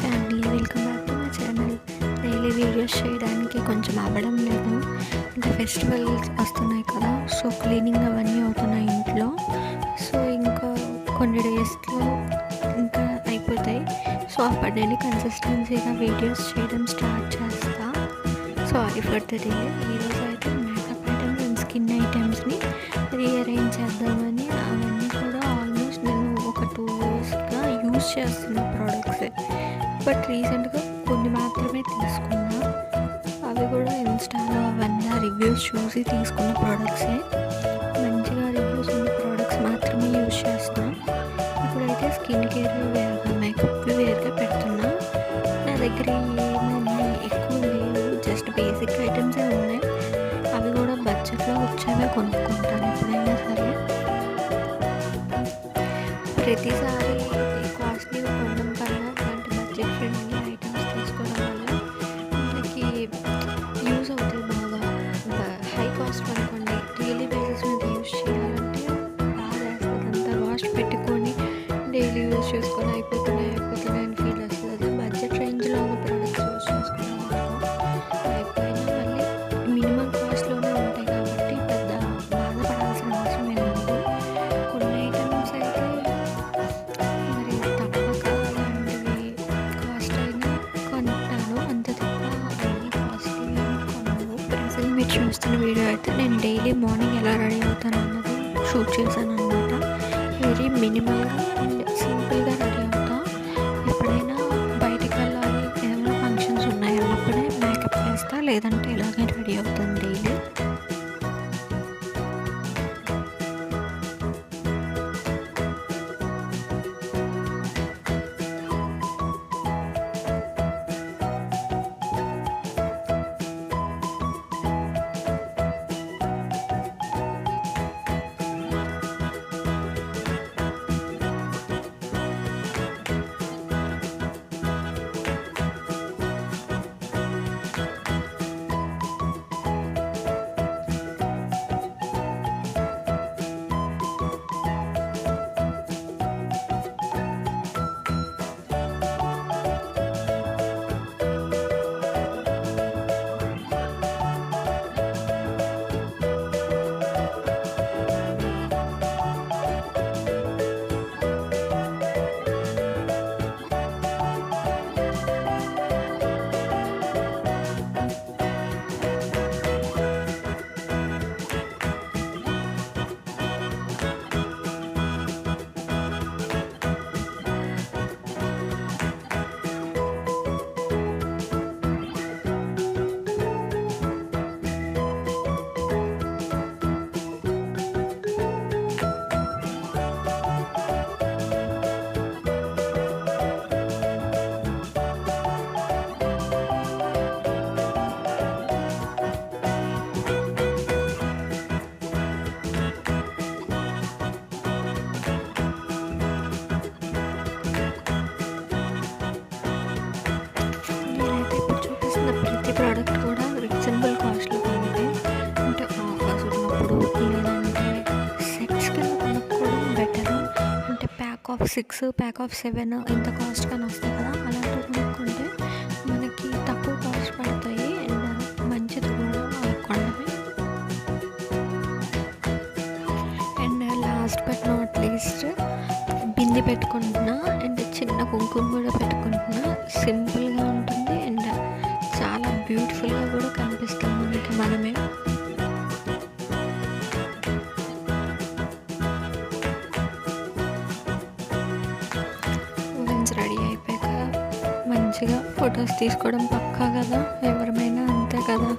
Family, welcome back to my channel. Daily videos చేయడానికి కొంచెం అవ్వడం లేదు. అంటే ఫెస్టివల్స్ వస్తున్నాయి కదా, సో క్లీనింగ్ అవన్నీ అవుతున్నాయి ఇంట్లో. సో ఇంకా కొన్ని డేస్లో ఇంకా అయిపోతాయి. సో అప్పటి నుండి కన్సిస్టెన్సీగా వీడియోస్ చేయడం స్టార్ట్ చేస్తా. Sorry for the delay. ఈరోజు అయితే మేకప్ ఐటమ్స్ అండ్ స్కిన్ ఐటమ్స్ని రీఅరేంజ్ చేద్దామని, అవన్నీ కూడా ఆల్మోస్ట్ నేను ఒక 2 yearsగా యూజ్ చేస్తున్న ప్రోడక్ట్సే. బట్ రీసెంట్గా కొన్ని మాత్రమే తీసుకున్నా. అవి కూడా ఇన్స్టాలో అవన్నీ రివ్యూస్ చూసి తీసుకున్న ప్రోడక్ట్సే. మంచిగా రివ్యూస్ ఉన్న ప్రోడక్ట్స్ మాత్రమే యూజ్ చేస్తున్నా. ఇప్పుడైతే స్కిన్ కేర్ వేరుగా, మేకప్ వేరుగా పెడుతున్నా. నా దగ్గర ఏమన్నా ఎక్కువ లేవు, జస్ట్ బేసిక్ ఐటమ్సే ఉన్నాయి. అవి కూడా బడ్జెట్లో వచ్చేవే కొనుక్కుంటాను ఎప్పుడైనా సరే. ప్రతిసారి కాస్ట్లీ కొనడం కన్నా ఇలాంటి బడ్జెట్ ఫ్రెండ్లీ ఐటమ్స్ తీసుకోవడం వల్ల మనకి యూజ్ అవుతాయి బాగా. హై కాస్ట్ అనుకోండి, డైలీ బేసిస్ మీద యూజ్ చేయాలంటే బాగా వేస్తుంది. అంతా వాష్ పెట్టుకొని డైలీ యూజ్ చేసుకొని అయిపోతున్నాయి అని ఫీల్ వస్తుంది. అదే బడ్జెట్ రేంజ్లో ఉన్న ప్రోడక్ట్స్ యూజ్ చేసుకున్నాం అయిపోయినా మళ్ళీ మినిమం కాస్ట్లోనే ఉంటాయి కాబట్టి పెద్ద బాధపడాల్సిన అవసరం ఏమి ఉండదు. కొన్ని ఐటమ్స్ అయితే మరి తప్పక అలాంటివి కాస్ట్ అయినా కొంటాను, అంత తప్ప అన్ని కాస్ట్లీ కొనను. ప్రజెంట్ మీరు చూస్తున్న వీడియో అయితే నేను డైలీ మార్నింగ్ ఎలా రెడీ అవుతాను అన్నది షూట్ చేశాను అనమాట. వెరీ మినిమల్గా అండ్ సింపుల్గా రెడీ అవుతా. ఎప్పుడైనా బయటికి వెళ్ళాలి, ఏమైనా ఫంక్షన్స్ ఉన్నాయి అన్నప్పుడే మేకప్ వేస్తా, లేదంటే ఇలాగే రెడీ అవుతాను డైలీ. నేనైతే ఇప్పుడు చూపిస్తున్న ప్రతి ప్రోడక్ట్ కూడా రీజనబుల్ కాస్ట్లో కొనేది. అంటే ఆఫర్స్ ఉన్నప్పుడు, లేదంటే సెట్స్ కింద కొనుక్కోవడం బెటర్. అంటే ప్యాక్ ఆఫ్ 6, ప్యాక్ ఆఫ్ 7 ఇంత కాస్ట్ కానీ వస్తాయి కదా, అలాంటివి కొనుక్కుంటే మనకి తక్కువ కాస్ట్ పడతాయి అండ్ మంచిది కూడా కొనడమే. And last but not least bindi పెట్టుకుంటున్నా అండ్ చిన్న కుంకుమ కూడా పెట్టుకుంటున్నా. సింపుల్గా ఉంటుంది అండ్ చాలా బ్యూటిఫుల్గా కూడా కనిపిస్తాం మనకి మనమే. వన్స్ రెడీ అయిపోయాక మంచిగా ఫొటోస్ తీసుకోవడం పక్కా కదా, ఎవరమైనా అంతే కదా.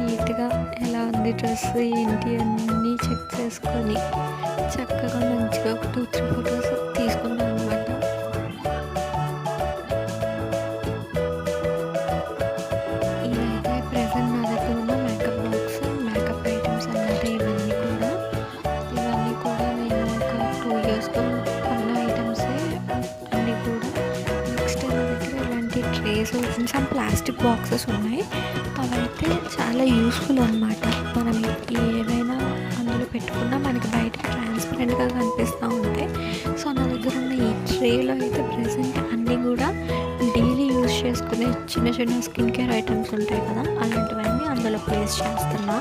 నీట్గా ఎలా ఉంది డ్రెస్ ఏంటి అన్నీ చెక్ చేసుకొని చక్కగా మంచిగా ఒక 2-3 ఫొటోస్ తీసుకున్నాను అనమాట. ఇదైతే ప్రెజెంట్ నా దగ్గర ఉన్న మేకప్ బాక్స్, మేకప్ ఐటమ్స్ అన్నమాట. ఇవన్నీ కూడా నేను ఒక 2 yearsగా కొన్న ఐటమ్సే అన్నీ కూడా. నెక్స్ట్ నా దగ్గర ఇలాంటి ట్రేస్, సమ్ ప్లాస్టిక్ బాక్సెస్ ఉన్నాయి. అవైతే చాలా యూస్ఫుల్ అనమాట. మనం ఏవైనా అందులో పెట్టుకున్నా మనకి బయటకి ట్రాన్స్పరెంట్గా కనిపిస్తూ ఉంటాయి. సో నా దగ్గర ఉన్న ఈ ట్రేలో అయితే ప్రెసెంట్ అన్నీ కూడా చిన్న చిన్న స్కిన్ కేర్ ఐటమ్స్ ఉంటాయి కదా, అలాంటివన్నీ అందులో ప్లేస్ చేస్తున్నా.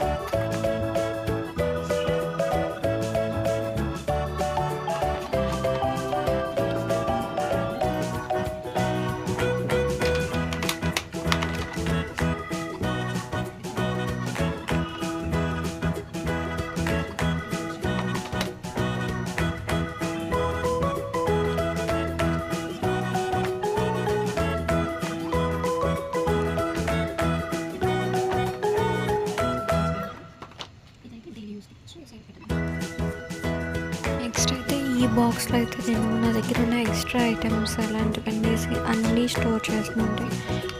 నెక్స్ట్ అయితే ఈ బాక్స్లో అయితే నేను నా దగ్గర ఉన్న ఎక్స్ట్రా ఐటమ్స్ అలాంటివన్నీ అన్నీ స్టోర్ చేస్తుంటాయి.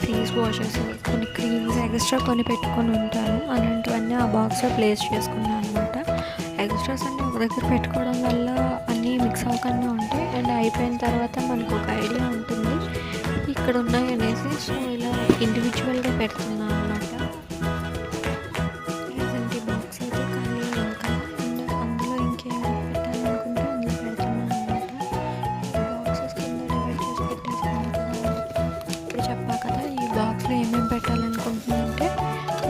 ఫేస్ వాషెస్, కొన్ని క్రీమ్స్ ఎక్స్ట్రా కొని పెట్టుకొని ఉంటాను. అలాంటివన్నీ ఆ బాక్స్లో ప్లేస్ చేసుకున్నాను అనమాట. ఎక్స్ట్రాస్ అన్నీ ఒక దగ్గర పెట్టుకోవడం వల్ల అన్నీ మిక్స్ అవ్వకుండా ఉంటాయి. అండ్ అయిపోయిన తర్వాత మనకు ఒక ఐడియా ఉంటుంది ఇక్కడ ఉన్నాయి అనేసి. సో ఇలా ఇండివిజువల్గా పెడుతున్నాను అనమాట. ఏమేమి పెట్టాలనుకుంటున్నానంటే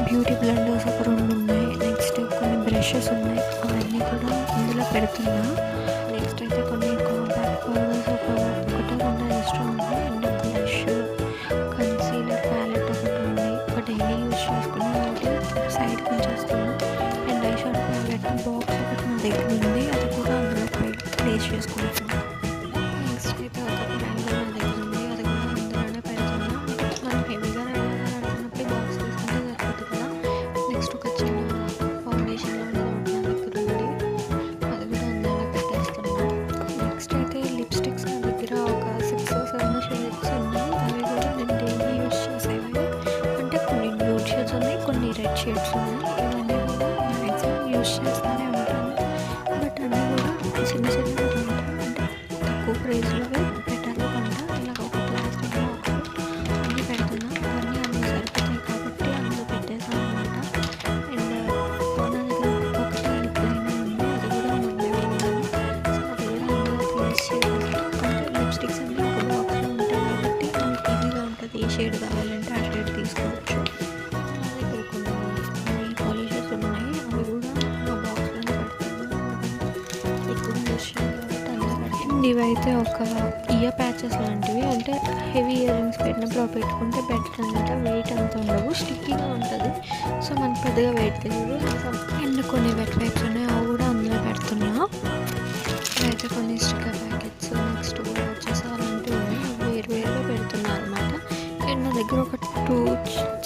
బ్యూటీ బ్లెండర్స్ ఒక 2 ఉన్నాయి. నెక్స్ట్ కొన్ని బ్రషెస్ ఉన్నాయి, అవన్నీ కూడా ఇందులో పెడుతున్నా. నెక్స్ట్ అయితే కొన్ని కాంపాక్ట్ పౌడర్స్ ఒకటి 2 ఎక్స్ట్రా ఉన్నాయి. అండ్ బ్రష్, కన్సీలర్ ప్యాలెట్ ఒకటి ఉంది. ఒక డైలీ యూజ్ చేసుకునే ఒకటి సైడ్ ఉంచేస్తున్నాను. And eye shadow palette box ఒకటి నా దగ్గర ఉంది, అది కూడా అందులో ప్లేస్ చేసుకుంటున్నాను. నెక్స్ట్ అయితే ఒక ప్రైమర్ నా దగ్గర ఉంది, అది కూడా అందులోనే పెడుతున్నా. మనం హెవీగా రెడీ బాక్స్ తీసుకుంటే సరిపోతుంది కదా. నెక్స్ట్ ఒక చిన్న ఫౌండేషన్ లాంటిది ఒకటి నా దగ్గర ఉంది, అది కూడా అందులోనే పెట్టేస్తున్నా. నెక్స్ట్ అయితే లిప్స్టిక్స్ నా దగ్గర ఒక 6 or 7 షేడ్స్ ఉన్నాయి. అవి కూడా నేను డైలీ యూజ్ చేసేవి. అంటే కొన్ని న్యూడ్ షేడ్స్ ఉన్నాయి, కొన్ని రెడ్ షేడ్స్ ఉన్నాయి. ఇవన్నీ కూడా మ్యాక్సిమం యూజ్ చేస్తూనే ఉంటాను. బట్ అన్నీ కూడా చిన్న చిన్నవి ఉంటాయి, అంటే తక్కువ ప్రైస్లో పెట్టాలి కొంట. ఇలా ఒక ప్లాస్టిక్ బాక్స్ అన్నీ పెడుతున్నా. అవన్నీ అందులో సరిపోతాయి కాబట్టి అందులో పెట్టేసాను అనమాట. అండ్ నా దగ్గర ఒకటి లిప్ లైనర్ ఉంది, అది కూడా ముందే ఉన్నాను. సో అది కూడా అందులో ప్లేస్ చేసేసి, అంటే లిప్స్టిక్స్ అన్నీ ఒక బాక్స్లో ఉంటాయి కాబట్టి మనకి ఈజీగా ఉంటుంది. ఏ షేడ్ కావాలంటే ఆ షేడ్ తీసుకోవచ్చు. నా దగ్గర కొన్ని నెయిల్ పాలిషెస్ ఉన్నాయి, అవి కూడా ఆ బాక్స్లోనే పెడుతున్నాను. ఎక్కువ యూజ్ చేయాలి కాబట్టి అందులో పెడతాను. ఇవైతే ఒక ఇయర్ ప్యాచెస్ లాంటివి, అంటే హెవీ ఇయర్ రింగ్స్ పెట్టినప్పుడు అవి పెట్టుకుంటే బెటర్ అనమాట. వెయిట్ అంత ఉండవు, స్టిక్కీగా ఉంటుంది. సో మనకు పెద్దగా వెయిట్ తెలియదు. అండ్ కొన్ని వెట్ వైప్స్ ఉన్నాయి, అవి కూడా అందులో పెడుతున్నా. అయితే కొన్ని స్టిక్కర్ ప్యాకెట్స్, నెక్స్ట్ కూడా వచ్చేసి అలాంటివి ఉన్నాయి, వేరువేరుగా పెడుతున్నా అనమాట. అండ్ నా దగ్గర ఒక 2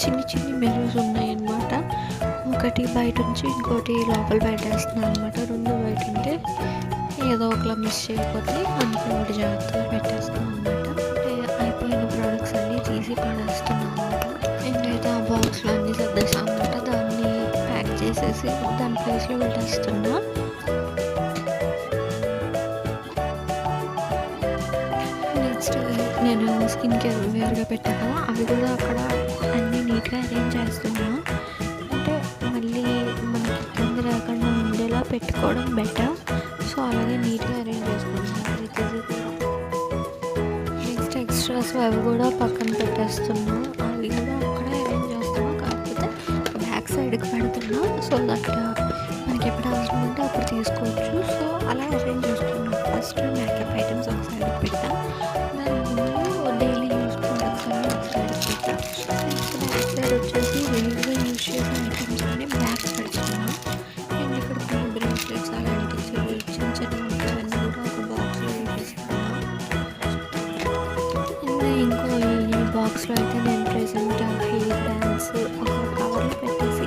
చిన్ని మెనూస్ ఉన్నాయి అనమాట. ఒకటి బయట నుంచి, ఇంకోటి లోపల పెట్టేస్తున్నాను అనమాట. 2 బయట ఉంటే ఏదో ఒకలా మిస్ చేయకపోతే అందుకే ఒకటి జాగ్రత్తగా పెట్టేస్తున్నాను అనమాట. అయిపోయిన ప్రోడక్ట్స్ అన్నీ తీసి పడేస్తున్నాను అనమాట. ఏంటైతే ఆ బాక్స్లో అన్నీ సర్దేసాను అనమాట. దాన్ని ప్యాక్ చేసేసి దాని ప్లేస్లో పెట్టేస్తున్నా. నెక్స్ట్ నేను స్కిన్ కేర్ వేరుగా పెట్టాను కదా, అవి కూడా అక్కడ అన్నీ నీట్గా అరేంజ్ చేస్తున్నా. అంటే మళ్ళీ మనకి ఇబ్బంది లేకుండా ఉండేలా పెట్టుకోవడం బెటర్. సో అలాగే నీట్గా అరేంజ్ చేసుకుంటున్నాను ప్రతిదీ కూడా. నెక్స్ట్ ఎక్స్ట్రాస్ అవి కూడా పక్కన పెట్టేస్తున్నా. అవి కూడా అక్కడే అరేంజ్ చేస్తున్నా, కాకపోతే బ్యాక్ సైడ్కి పెడుతున్నా. సో దట్ మనకి ఎప్పుడు అవసరం ఉంటే అప్పుడు తీసుకోవచ్చు. సో అలా అరేంజ్ చేస్తున్నాను. ఫస్ట్ మేకప్ ఐటమ్స్ ఒక సైడ్కి పెట్టా, దాని ముందు డైలీ యూజ్ ప్రొడక్ట్స్ అన్నీ ఒక సైడ్కి పెట్టా. నెక్స్ట్ బ్యాక్ సైడ్ వచ్చేసి రెగ్యులర్గా యూజ్ చేసే ఐటమ్స్ అన్నీ బ్యాగ్స్ పెడుతున్నా. అండ్ ఇక్కడ కొన్ని బ్రేస్లెట్స్ అలాంటివి చిన్న చిన్నవి అవన్నీ కూడా ఒక బాక్స్లో వేపిస్తున్నా. అండ్ ఇంకో ఈ బాక్స్లో అయితే నేను ప్రెజెంట్ హెయిర్ బ్యాండ్స్ ఒక కవర్లో పెట్టేసి,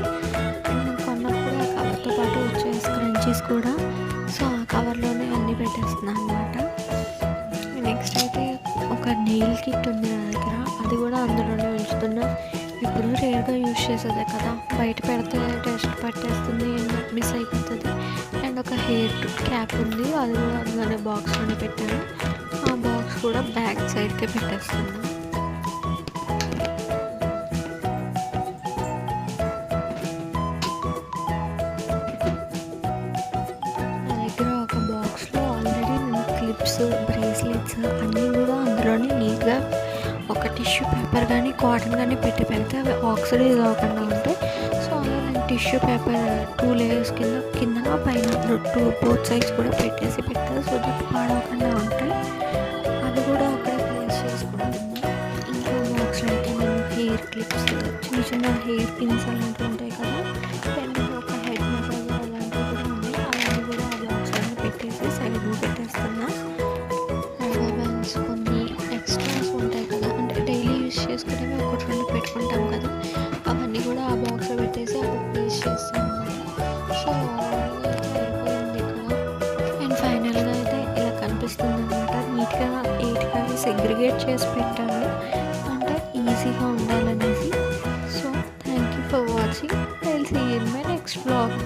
అండ్ నేను కొన్నప్పుడు ఆ కవర్తో పాటు వచ్చే స్క్రంచీస్ కూడా సో ఆ కవర్లోనే అన్నీ పెట్టేస్తున్నాను అనమాట. నెక్స్ట్ అయితే ఒక నెయిల్ కిట్ ఉంది నా దగ్గర, అది కూడా అందులోనే ఉంచుతున్నా. ఇప్పుడు రేర్గా యూజ్ చేసేదే కదా, బయట పెడితే డస్ట్ పట్టేస్తుంది అండ్ మిస్ అయిపోతుంది. అండ్ ఒక హెయిర్ క్యాప్ ఉంది, అది కూడా అందులోనే బాక్స్లోనే పెట్టాను. ఆ బాక్స్ కూడా బ్యాక్ సైడ్కే పెట్టేస్తున్నాను. నా దగ్గర ఒక బాక్స్లో ఆల్రెడీ నేను క్లిప్స్, బ్రేస్లెట్స్ అన్నీ కూడా అందులోనే నీట్గా ఒక టిష్యూ పేపర్ కానీ కాటన్ కానీ పెడితే అవి ఆక్సిడైజ్ అవ్వకుండా ఉంటాయి. సో అలా నేను టిష్యూ పేపర్ 2 లేయర్స్ కిందన పైన 2 బోత్ సైడ్స్ కూడా పెట్టాను. సో దట్ పాడవకుండా ఉంటాయి. అవి కూడా అక్కడే ప్లేస్ చేసుకుంటాను. ఇంకో బాక్స్లో అయితే నేను హెయిర్ క్లిప్స్, చిన్న చిన్న హెయిర్ పిన్స్ అలాంటివి ఉంటాయి కదా, పెన్ ఒక హెడ్ మసాజర్ అలాంటివి కూడా ఉన్నాయి. అవన్నీ కూడా ఆ బాక్స్లో పెట్టేసి సైడ్లో పెట్టేస్తున్నా. రబ్బర్ బ్యాండ్స్, కొన్ని ఎక్స్ట్రాస్ ఉంటాయి కదా, అంటే డైలీ యూస్ చేసుకునేవి ఒకటి 2 పెట్టుకుంటాం కదా, అవన్నీ కూడా ఆ బాక్స్లో పెట్టేసి అక్కడ ప్లేస్ చేస్తాను. సో అయిపోయింది కదా. అండ్ ఫైనల్గా అయితే ఇలా కనిపిస్తుంది అనమాట. నీట్గా 8కి అవి సెగ్రిగేట్ చేసి పెట్టాను, అంటే ఈజీగా ఉండాలనేసి. So thank you for watching. I will see you in my next vlog.